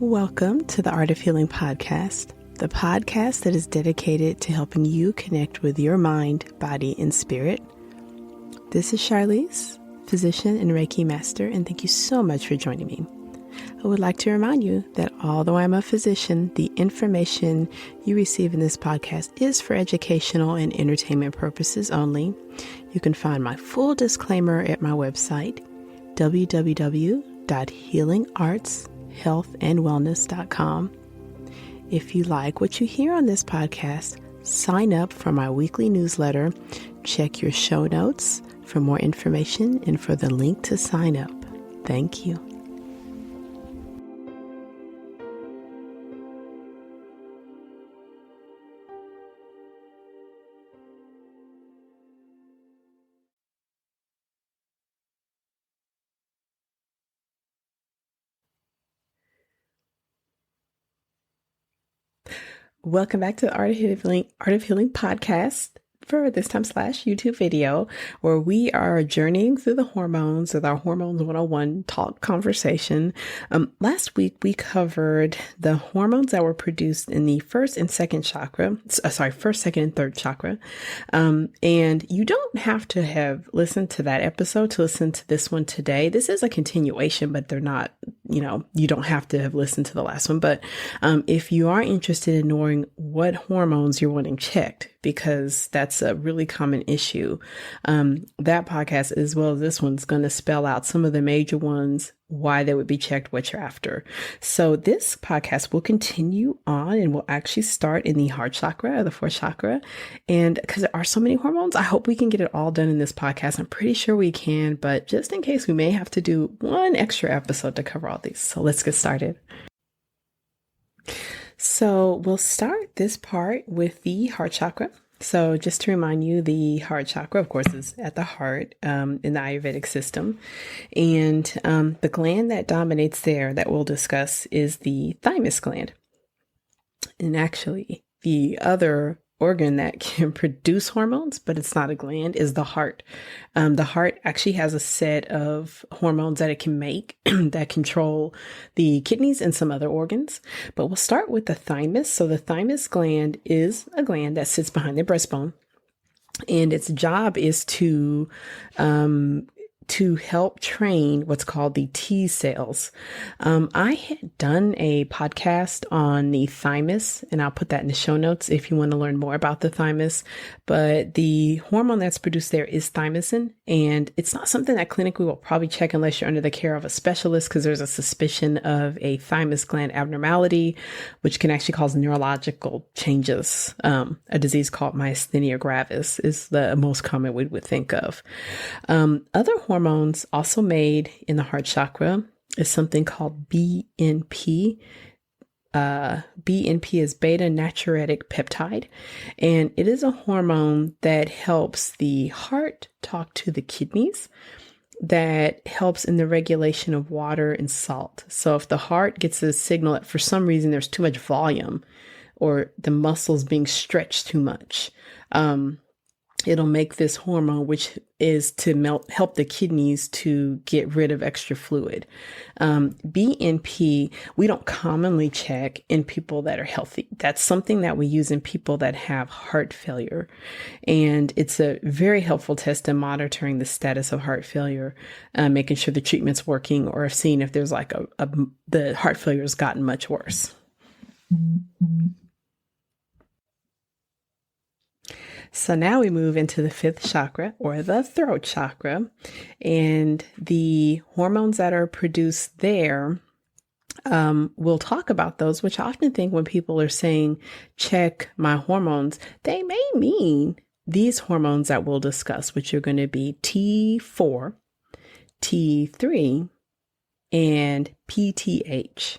Welcome to the Art of Healing podcast, the podcast that is dedicated to helping you connect with your mind, body, and spirit. This is Charlize, physician and Reiki master, and thank you so much for joining me. I would like to remind you that although I'm a physician, the information you receive in this podcast is for educational and entertainment purposes only. You can find my full disclaimer at my website, www.healingartshealthandwellness.com. If you like what you hear on this podcast, sign up for my weekly newsletter. Check your show notes for more information and for the link to sign up. Thank you. Welcome back to the Art of Healing podcast for this time / YouTube video, where we are journeying through the hormones with our Hormones 101 talk conversation. Last week, we covered the hormones that were produced in the first, second, and third chakra. And you don't have to have listened to that episode to listen to this one today. This is a continuation, but they're not, you don't have to have listened to the last one. But if you are interested in knowing what hormones you're wanting checked, because that's a really common issue, that podcast, as well as this one's going to spell out some of the major ones, why they would be checked, what you're after. So this podcast will continue on and we'll actually start in the Heart Chakra, or the fourth chakra. And because there are so many hormones, I hope we can get it all done in this podcast. I'm pretty sure we can, but just in case, we may have to do one extra episode to cover all these. So let's get started. So we'll start this part with the heart chakra. So just to remind you, the heart chakra, of course, is at the heart in the Ayurvedic system. And the gland that dominates there that we'll discuss is the thymus gland. And actually, the other organ that can produce hormones, but it's not a gland, is the heart. The heart actually has a set of hormones that it can make that control the kidneys and some other organs. But we'll start with the thymus. So the thymus gland is a gland that sits behind the breastbone, and its job is to help train what's called the T cells. I had done a podcast on the thymus, and I'll put that in the show notes if you want to learn more about the thymus. But the hormone that's produced there is thymosin, and it's not something that clinically we'll probably check unless you're under the care of a specialist, because there's a suspicion of a thymus gland abnormality, which can actually cause neurological changes. A disease called myasthenia gravis is the most common we would think of. Other hormones also made in the heart chakra is something called BNP. BNP is beta natriuretic peptide, and it is a hormone that helps the heart talk to the kidneys, that helps in the regulation of water and salt. So if the heart gets a signal that for some reason there's too much volume or the muscles being stretched too much, it'll make this hormone, which is to help the kidneys to get rid of extra fluid. BNP, we don't commonly check in people that are healthy. That's something that we use in people that have heart failure. And it's a very helpful test in monitoring the status of heart failure, making sure the treatment's working, or seeing if there's like the heart failure has gotten much worse. So now we move into the fifth chakra, or the throat chakra, and the hormones that are produced there, we'll talk about those, which I often think when people are saying, check my hormones, they may mean these hormones that we'll discuss, which are going to be T4, T3, and PTH.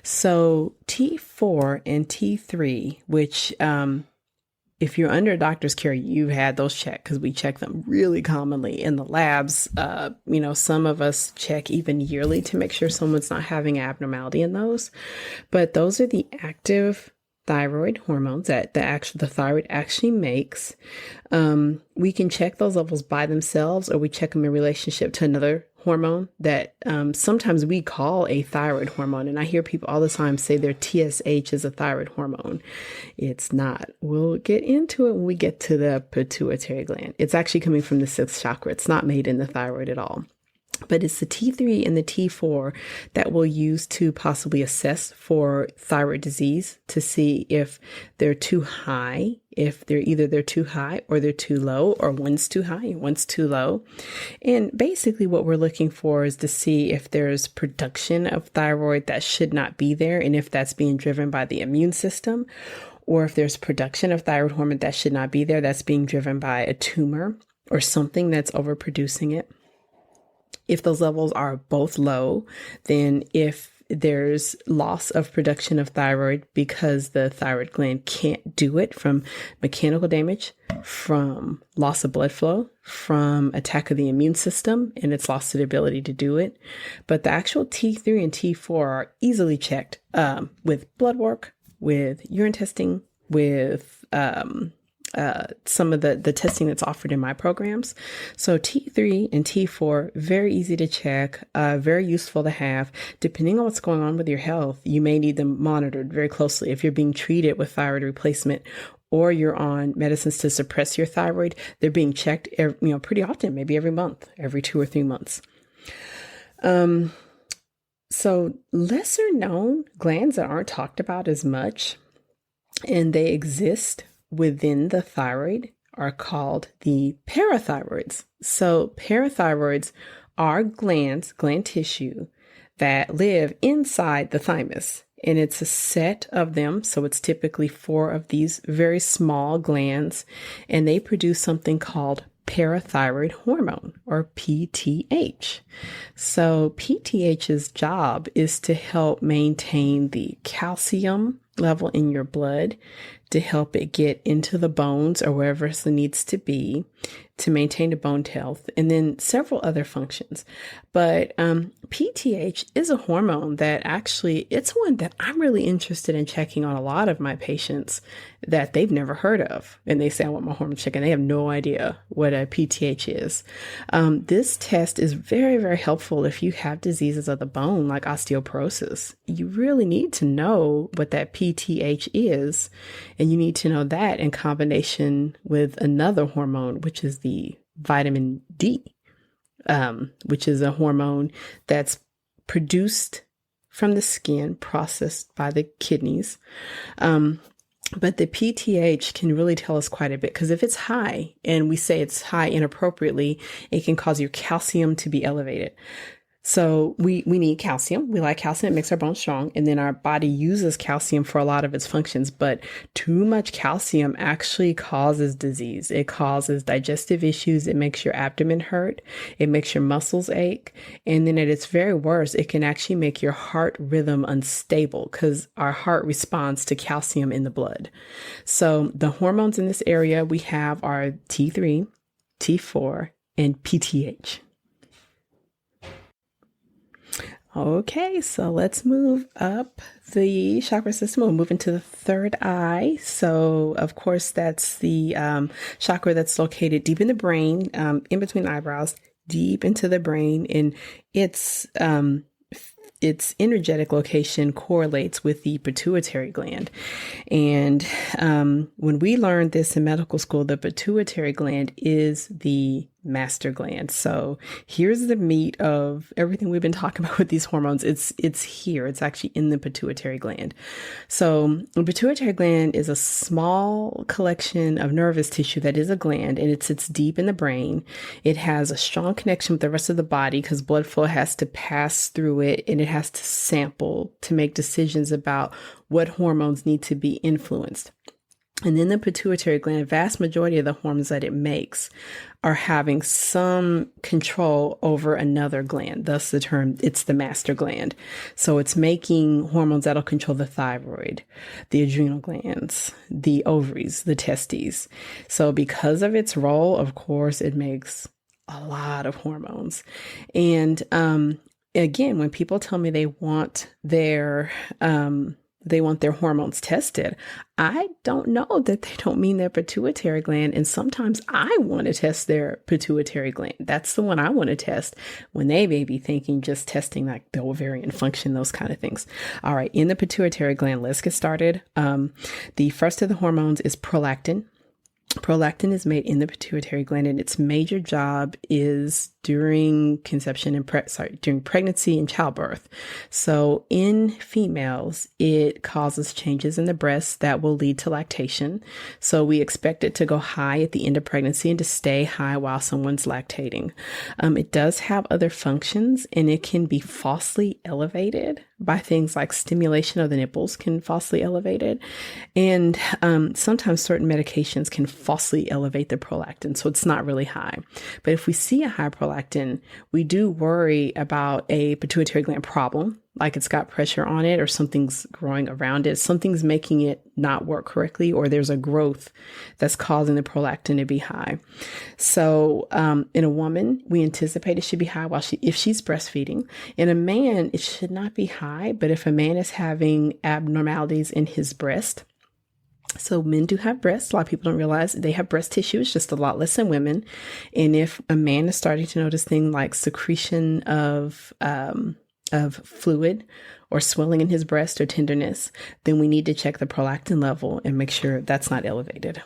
So T4 and T3, which, if you're under a doctor's care, you've had those checked, because we check them really commonly in the labs. Some of us check even yearly to make sure someone's not having abnormality in those. But those are the active thyroid hormones that the thyroid actually makes. We can check those levels by themselves, or we check them in relationship to another hormone that sometimes we call a thyroid hormone. And I hear people all the time say their TSH is a thyroid hormone. It's not. We'll get into it when we get to the pituitary gland. It's actually coming from the sixth chakra. It's not made in the thyroid at all. But it's the T3 and the T4 that we'll use to possibly assess for thyroid disease to see if they're too high, if they're too high or they're too low, or one's too high and one's too low. And basically what we're looking for is to see if there's production of thyroid that should not be there, and if that's being driven by the immune system, or if there's production of thyroid hormone that should not be there, that's being driven by a tumor or something that's overproducing it. If those levels are both low, then if there's loss of production of thyroid because the thyroid gland can't do it from mechanical damage, from loss of blood flow, from attack of the immune system, and it's lost the ability to do it. But the actual T3 and T4 are easily checked with blood work, with urine testing, with some of the testing that's offered in my programs. So T3 and T4, very easy to check, very useful to have. Depending on what's going on with your health, you may need them monitored very closely. If you're being treated with thyroid replacement, or you're on medicines to suppress your thyroid, they're being checked, pretty often, maybe every month, every 2 or 3 months. So lesser known glands that aren't talked about as much, and they exist within the thyroid, are called the parathyroids. So parathyroids are gland tissue that live inside the thymus, and it's a set of them. So it's typically 4 of these very small glands, and they produce something called parathyroid hormone, or PTH. So PTH's job is to help maintain the calcium level in your blood, to help it get into the bones or wherever it needs to be, to maintain the bone health, and then several other functions. But PTH is a hormone that actually, it's one that I'm really interested in checking on a lot of my patients that they've never heard of. And they say, I want my hormone checked, and they have no idea what a PTH is. This test is very, very helpful if you have diseases of the bone like osteoporosis. You really need to know what that PTH is, and you need to know that in combination with another hormone, which is the vitamin D, which is a hormone that's produced from the skin, processed by the kidneys. But the PTH can really tell us quite a bit, because if it's high, and we say it's high inappropriately, it can cause your calcium to be elevated. So we need calcium. We like calcium. It makes our bones strong. And then our body uses calcium for a lot of its functions. But too much calcium actually causes disease. It causes digestive issues. It makes your abdomen hurt. It makes your muscles ache. And then at its very worst, it can actually make your heart rhythm unstable, because our heart responds to calcium in the blood. So the hormones in this area we have are T3, T4, and PTH. Okay, so let's move up the chakra system. We'll move into the third eye. So, of course, that's the chakra that's located deep in the brain, in between the eyebrows, deep into the brain, and its energetic location correlates with the pituitary gland. And when we learned this in medical school, the pituitary gland is the master gland. So here's the meat of everything we've been talking about with these hormones. It's here. It's actually in the pituitary gland. So the pituitary gland is a small collection of nervous tissue that is a gland, and it sits deep in the brain. It has a strong connection with the rest of the body because blood flow has to pass through it, and it has to sample to make decisions about what hormones need to be influenced. And then the pituitary gland, a vast majority of the hormones that it makes are having some control over another gland. Thus the term, it's the master gland. So it's making hormones that'll control the thyroid, the adrenal glands, the ovaries, the testes. So because of its role, of course, it makes a lot of hormones. And again, when people tell me they want their they want their hormones tested. I don't know that they don't mean their pituitary gland. And sometimes I want to test their pituitary gland. That's the one I want to test when they may be thinking just testing like the ovarian function, those kind of things. All right. In the pituitary gland, let's get started. The first of the hormones is prolactin. Prolactin is made in the pituitary gland, and its major job is during conception and during pregnancy and childbirth. So in females, it causes changes in the breast that will lead to lactation. So we expect it to go high at the end of pregnancy and to stay high while someone's lactating. It does have other functions, and it can be falsely elevated by things like stimulation of the nipples can falsely elevate it. And sometimes certain medications can falsely elevate the prolactin. So it's not really high. But if we see a high prolactin, we do worry about a pituitary gland problem, like it's got pressure on it or something's growing around it. Something's making it not work correctly, or there's a growth that's causing the prolactin to be high. So in a woman, we anticipate it should be high if she's breastfeeding. In a man, it should not be high, but if a man is having abnormalities in his breast, so men do have breasts. A lot of people don't realize they have breast tissue. It's just a lot less than women. And if a man is starting to notice things like secretion of fluid or swelling in his breast or tenderness, then we need to check the prolactin level and make sure that's not elevated.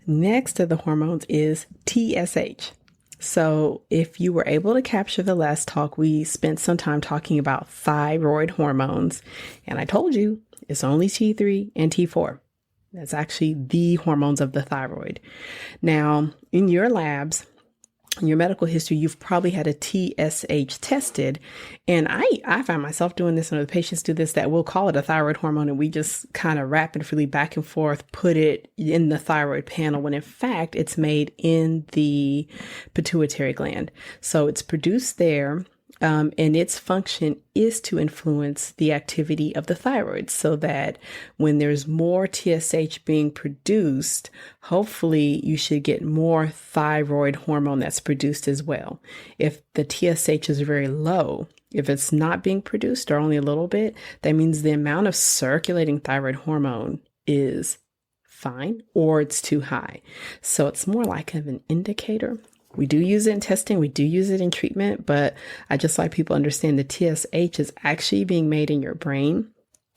Next of the hormones is TSH. So if you were able to capture the last talk, we spent some time talking about thyroid hormones. And I told you it's only T3 and T4. That's actually the hormones of the thyroid. Now, in your labs, in your medical history, you've probably had a TSH tested. And I find myself doing this, and other patients do this, that we'll call it a thyroid hormone, and we just kind of rapidly back and forth put it in the thyroid panel, when in fact it's made in the pituitary gland. So it's produced there. And its function is to influence the activity of the thyroid, so that when there's more TSH being produced, hopefully you should get more thyroid hormone that's produced as well. If the TSH is very low, if it's not being produced or only a little bit, that means the amount of circulating thyroid hormone is fine or it's too high. So it's more like an indicator. We do use it in testing. We do use it in treatment, but I just like people understand the TSH is actually being made in your brain.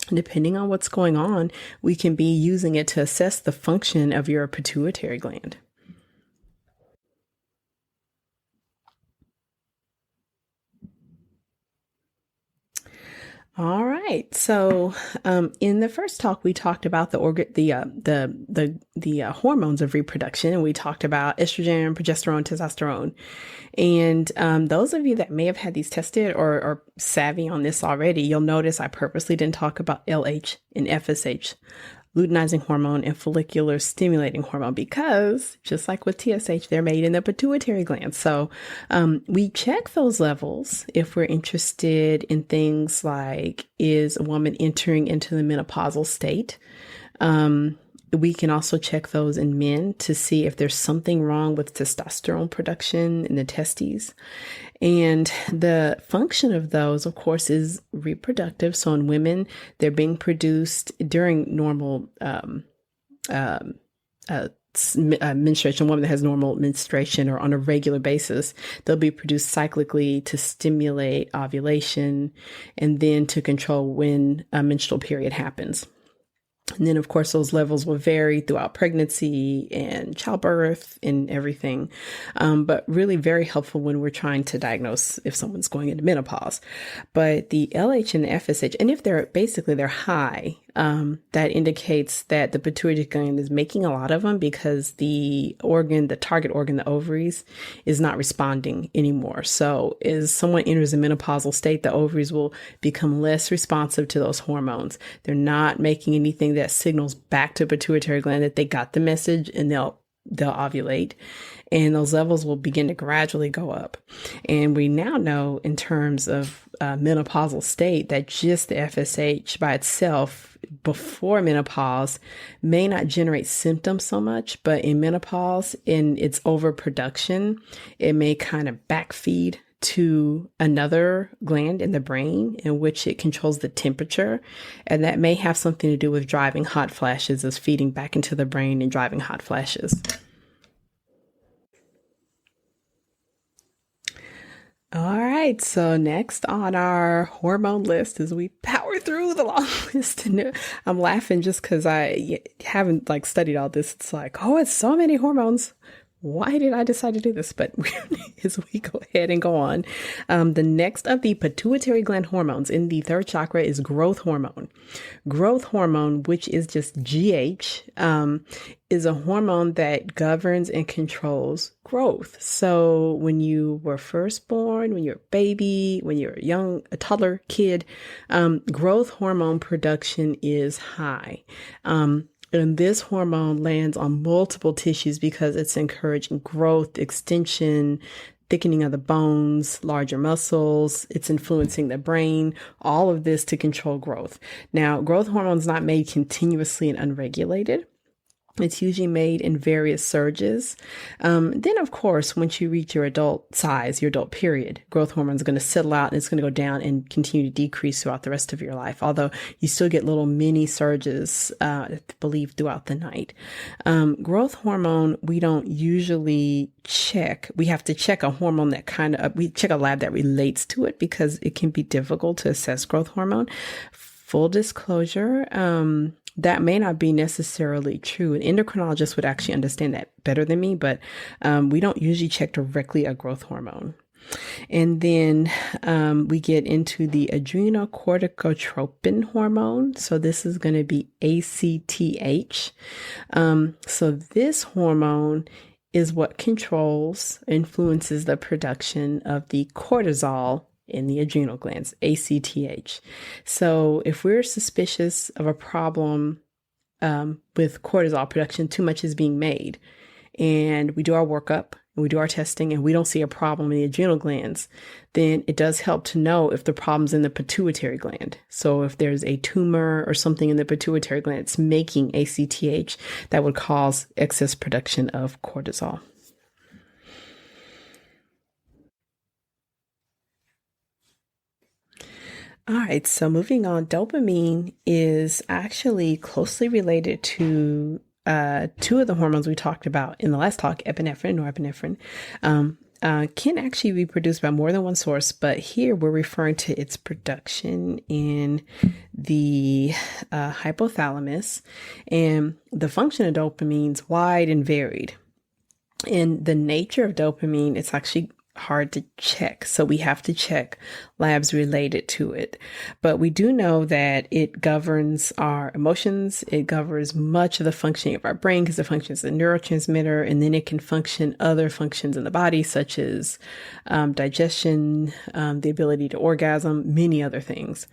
Depending on what's going on, we can be using it to assess the function of your pituitary gland. All right. So, in the first talk, we talked about the hormones of reproduction, and we talked about estrogen, progesterone, testosterone. And those of you that may have had these tested or are savvy on this already, you'll notice I purposely didn't talk about LH and FSH. Luteinizing hormone and follicular stimulating hormone, because just like with TSH, they're made in the pituitary gland. So we check those levels if we're interested in things like, is a woman entering into the menopausal state? We can also check those in men to see if there's something wrong with testosterone production in the testes. And the function of those, of course, is reproductive. So in women, they're being produced during normal menstruation. A woman that has normal menstruation or on a regular basis, they'll be produced cyclically to stimulate ovulation and then to control when a menstrual period happens. And then, of course, those levels will vary throughout pregnancy and childbirth and everything. But really very helpful when we're trying to diagnose if someone's going into menopause. But the LH and the FSH, and if they're high, that indicates that the pituitary gland is making a lot of them because the target organ, the ovaries, is not responding anymore. So as someone enters a menopausal state, the ovaries will become less responsive to those hormones. They're not making anything that signals back to pituitary gland that they got the message, and they'll ovulate, and those levels will begin to gradually go up. And we now know in terms of menopausal state that just the FSH by itself before menopause may not generate symptoms so much, but in menopause, in its overproduction, it may kind of backfeed to another gland in the brain in which it controls the temperature. And that may have something to do with driving hot flashes, as feeding back into the brain and driving hot flashes. All right, so next on our hormone list as we power through the long list, and I'm laughing just because I haven't studied all this. It's like, oh, it's so many hormones. Why did I decide to do this? But as we go ahead and go on, the next of the pituitary gland hormones in the third chakra is growth hormone. Growth hormone, which is just GH, is a hormone that governs and controls growth. So when you were first born, when you're a baby, when you're a toddler kid, growth hormone production is high. And this hormone lands on multiple tissues because it's encouraging growth, extension, thickening of the bones, larger muscles. It's influencing the brain, all of this to control growth. Now, growth hormone is not made continuously and unregulated. It's usually made in various surges. Then, of course, once you reach your adult size, your adult period, growth hormone is going to settle out and it's going to go down and continue to decrease throughout the rest of your life. Although you still get little mini surges, I believe, throughout the night. Growth hormone, we don't usually check. We have to check a hormone that we check a lab that relates to it because it can be difficult to assess growth hormone. Full disclosure, that may not be necessarily true. An endocrinologist would actually understand that better than me, but we don't usually check directly a growth hormone. And then we get into the adrenocorticotropin hormone. So this is going to be ACTH. So this hormone is what influences the production of the cortisol in the adrenal glands, ACTH. So if we're suspicious of a problem with cortisol production, too much is being made, and we do our workup and we do our testing and we don't see a problem in the adrenal glands, then it does help to know if the problem's in the pituitary gland. So if there's a tumor or something in the pituitary gland that's making ACTH, that would cause excess production of cortisol. All right, so moving on, dopamine is actually closely related to two of the hormones we talked about in the last talk, epinephrine, norepinephrine. Can actually be produced by more than one source, but here we're referring to its production in the hypothalamus, and the function of dopamine is wide and varied. And the nature of dopamine, it's actually hard to check. So we have to check labs related to it. But we do know that it governs our emotions. It governs much of the functioning of our brain because it functions as a neurotransmitter, and then it can function other functions in the body, such as digestion, the ability to orgasm, many other things.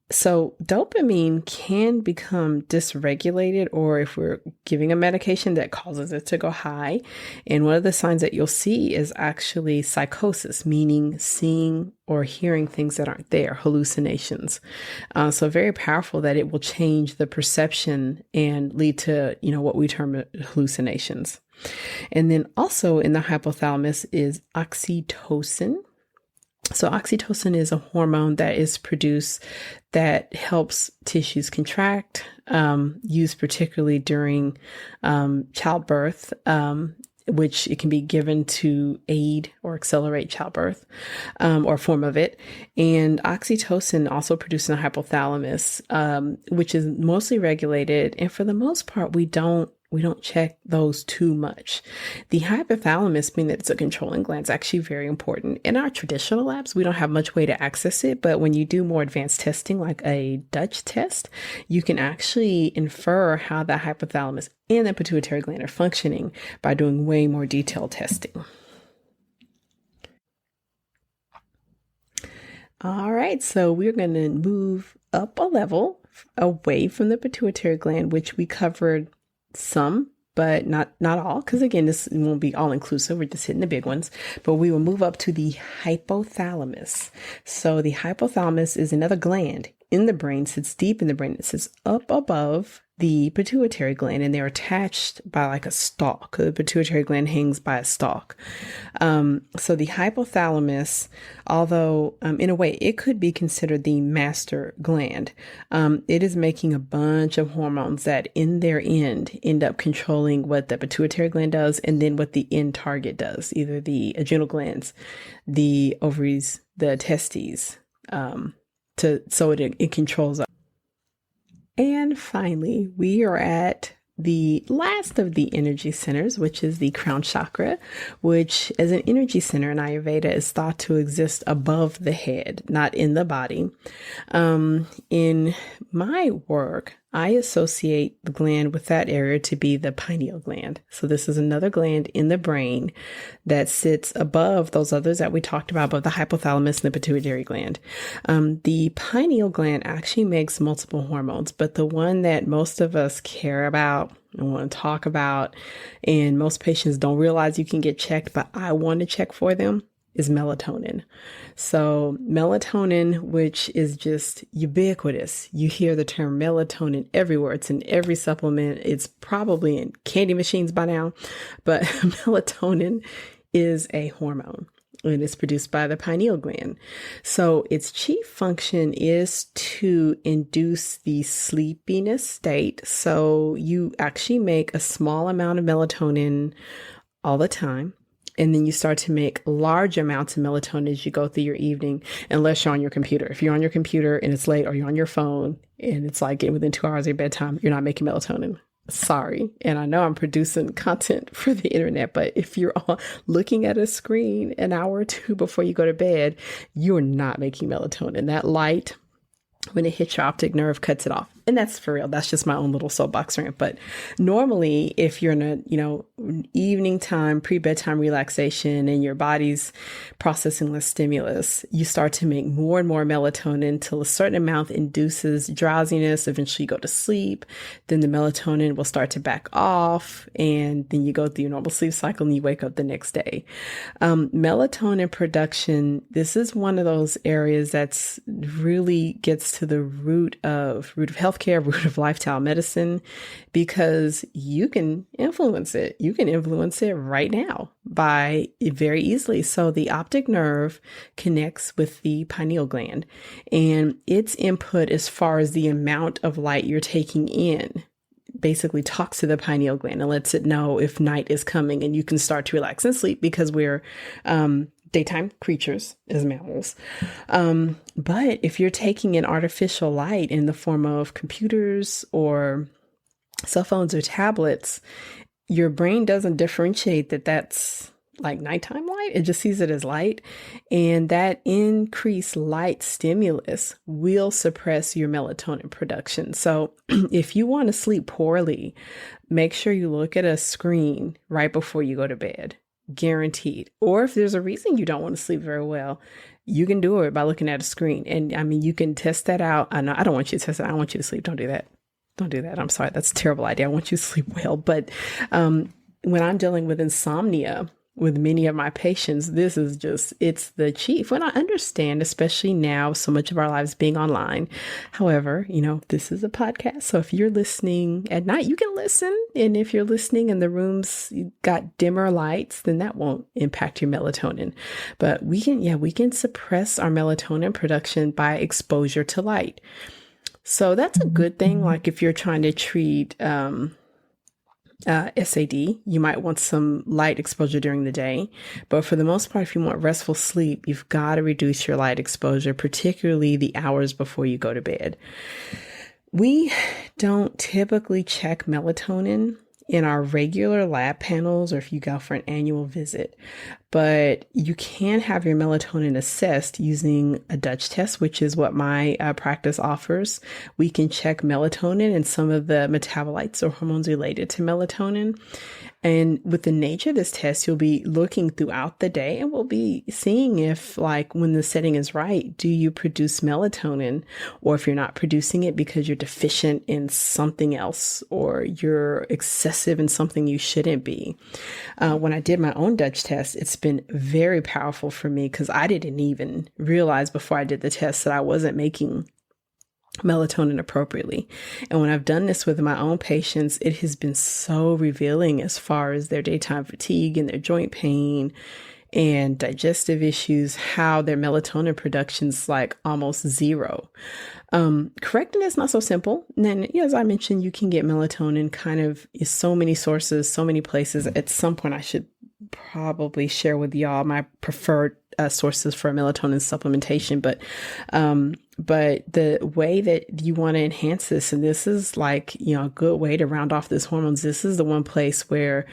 So dopamine can become dysregulated, or if we're giving a medication that causes it to go high. And one of the signs that you'll see is actually psychosis, meaning seeing or hearing things that aren't there, hallucinations. So very powerful that it will change the perception and lead to, what we term hallucinations. And then also in the hypothalamus is oxytocin. So oxytocin is a hormone that is produced that helps tissues contract, used particularly during childbirth, which it can be given to aid or accelerate childbirth, or a form of it. And oxytocin also produced in the hypothalamus, which is mostly regulated. And for the most part, we don't check those too much. The hypothalamus, being that it's a controlling gland, is actually very important. In our traditional labs, we don't have much way to access it, but when you do more advanced testing, like a Dutch test, you can actually infer how the hypothalamus and the pituitary gland are functioning by doing way more detailed testing. All right, so we're going to move up a level away from the pituitary gland, which we covered some, but not all, because again, this won't be all inclusive. We're just hitting the big ones, but we will move up to the hypothalamus. So the hypothalamus is another gland in the brain, sits deep in the brain. It sits up above the pituitary gland, and they're attached by like a stalk. The pituitary gland hangs by a stalk. So the hypothalamus, although in a way it could be considered the master gland, it is making a bunch of hormones that in their end up controlling what the pituitary gland does and then what the end target does, either the adrenal glands, the ovaries, the testes, so it controls. And finally, we are at the last of the energy centers, which is the crown chakra, which as an energy center in Ayurveda is thought to exist above the head, not in the body. In my work, I associate the gland with that area to be the pineal gland. So this is another gland in the brain that sits above those others that we talked about, above the hypothalamus and the pituitary gland. The pineal gland actually makes multiple hormones, but the one that most of us care about and want to talk about, and most patients don't realize you can get checked, but I want to check for them, is melatonin. So melatonin, which is just ubiquitous. You hear the term melatonin everywhere. It's in every supplement. It's probably in candy machines by now, but melatonin is a hormone and it's produced by the pineal gland. So its chief function is to induce the sleepiness state. So you actually make a small amount of melatonin all the time. And then you start to make large amounts of melatonin as you go through your evening, unless you're on your computer. If you're on your computer and it's late, or you're on your phone and it's like getting within 2 hours of your bedtime, you're not making melatonin. Sorry. And I know I'm producing content for the internet, but if you're looking at a screen an hour or two before you go to bed, you're not making melatonin. That light, when it hits your optic nerve, cuts it off. And that's for real. That's just my own little soapbox rant. But normally, if you're in a, evening time, pre-bedtime relaxation and your body's processing less stimulus, you start to make more and more melatonin till a certain amount induces drowsiness. Eventually you go to sleep. Then the melatonin will start to back off. And then you go through your normal sleep cycle and you wake up the next day. Melatonin production, this is one of those areas that's really gets to the root of healthcare, root of lifestyle medicine, because you can influence it. You can influence it right now by very easily. So the optic nerve connects with the pineal gland, and its input as far as the amount of light you're taking in basically talks to the pineal gland and lets it know if night is coming and you can start to relax and sleep, because we're daytime creatures as mammals. But if you're taking in artificial light in the form of computers or cell phones or tablets, your brain doesn't differentiate that that's like nighttime light. It just sees it as light. And that increased light stimulus will suppress your melatonin production. So if you want to sleep poorly, make sure you look at a screen right before you go to bed. Guaranteed. Or if there's a reason you don't want to sleep very well, you can do it by looking at a screen. And I mean, you can test that out. I know I don't want you to test it. I want you to sleep. Don't do that. Don't do that. I'm sorry. That's a terrible idea. I want you to sleep well. But when I'm dealing with insomnia with many of my patients, this is just, it's the chief. When I understand, especially now, so much of our lives being online. However, this is a podcast. So if you're listening at night, you can listen. And if you're listening and the room's got dimmer lights, then that won't impact your melatonin. But we can suppress our melatonin production by exposure to light. So that's a good thing. Like if you're trying to treat, SAD, you might want some light exposure during the day. But for the most part, if you want restful sleep, you've got to reduce your light exposure, particularly the hours before you go to bed. We don't typically check melatonin in our regular lab panels or if you go for an annual visit, but you can have your melatonin assessed using a Dutch test, which is what my practice offers. We can check melatonin and some of the metabolites or hormones related to melatonin. And with the nature of this test, you'll be looking throughout the day and we'll be seeing if, like, when the setting is right, do you produce melatonin, or if you're not producing it because you're deficient in something else or you're excessive in something you shouldn't be. When I did my own Dutch test, it's been very powerful for me because I didn't even realize before I did the test that I wasn't making melatonin appropriately. And when I've done this with my own patients, it has been so revealing as far as their daytime fatigue and their joint pain and digestive issues, how their melatonin production's like almost zero. Correcting is not so simple. And then, as I mentioned, you can get melatonin kind of is so many sources, so many places. At some point, I should probably share with y'all my preferred sources for melatonin supplementation. But the way that you want to enhance this, and this is like, a good way to round off this hormones. This is the one place where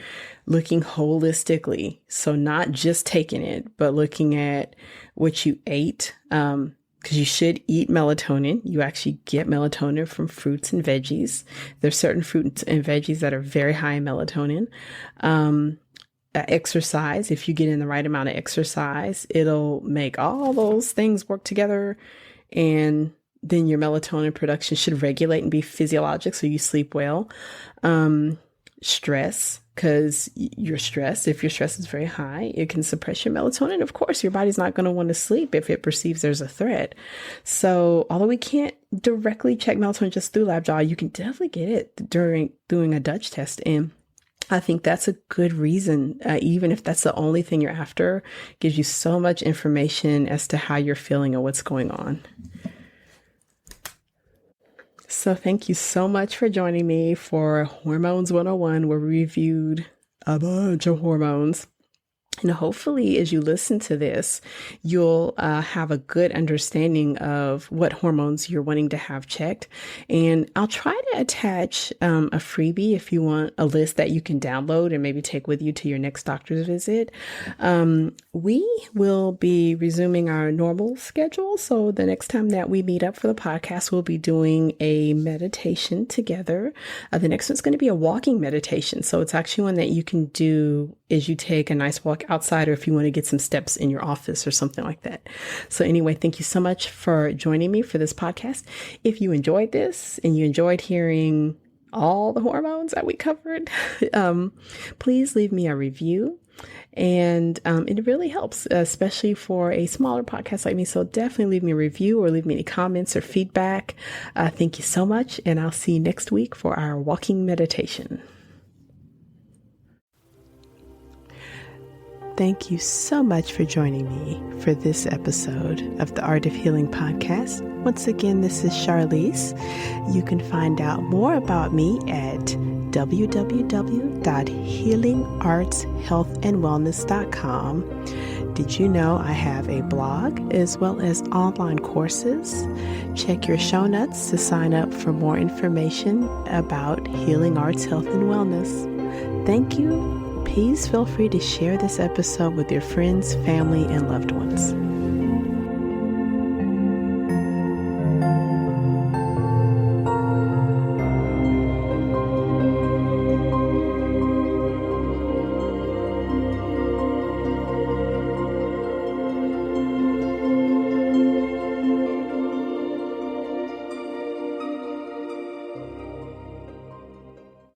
looking holistically, so not just taking it, but looking at what you ate, because you should eat melatonin. You actually get melatonin from fruits and veggies. There's certain fruits and veggies that are very high in melatonin. Exercise, if you get in the right amount of exercise, it'll make all those things work together, and then your melatonin production should regulate and be physiologic, so you sleep well. Stress, because you're stressed. If your stress is very high, it can suppress your melatonin. Of course, your body's not going to want to sleep if it perceives there's a threat. So although we can't directly check melatonin just through lab draw, you can definitely get it during doing a Dutch test. And I think that's a good reason, even if that's the only thing you're after, gives you so much information as to how you're feeling and what's going on. So thank you so much for joining me for Hormones 101, where we reviewed a bunch of hormones. And hopefully, as you listen to this, you'll have a good understanding of what hormones you're wanting to have checked. And I'll try to attach a freebie if you want a list that you can download and maybe take with you to your next doctor's visit. We will be resuming our normal schedule. So the next time that we meet up for the podcast, we'll be doing a meditation together. The next one's going to be a walking meditation. So it's actually one that you can do as you take a nice walk outside, or if you want to get some steps in your office or something like that. So anyway, thank you so much for joining me for this podcast. If you enjoyed this and you enjoyed hearing all the hormones that we covered, please leave me a review. And it really helps, especially for a smaller podcast like me. So definitely leave me a review or leave me any comments or feedback. Thank you so much. And I'll see you next week for our walking meditation. Thank you so much for joining me for this episode of the Art of Healing podcast. Once again, this is Charlize. You can find out more about me at www.healingartshealthandwellness.com. Did you know I have a blog as well as online courses? Check your show notes to sign up for more information about healing arts, health, and wellness. Thank you. Please feel free to share this episode with your friends, family, and loved ones.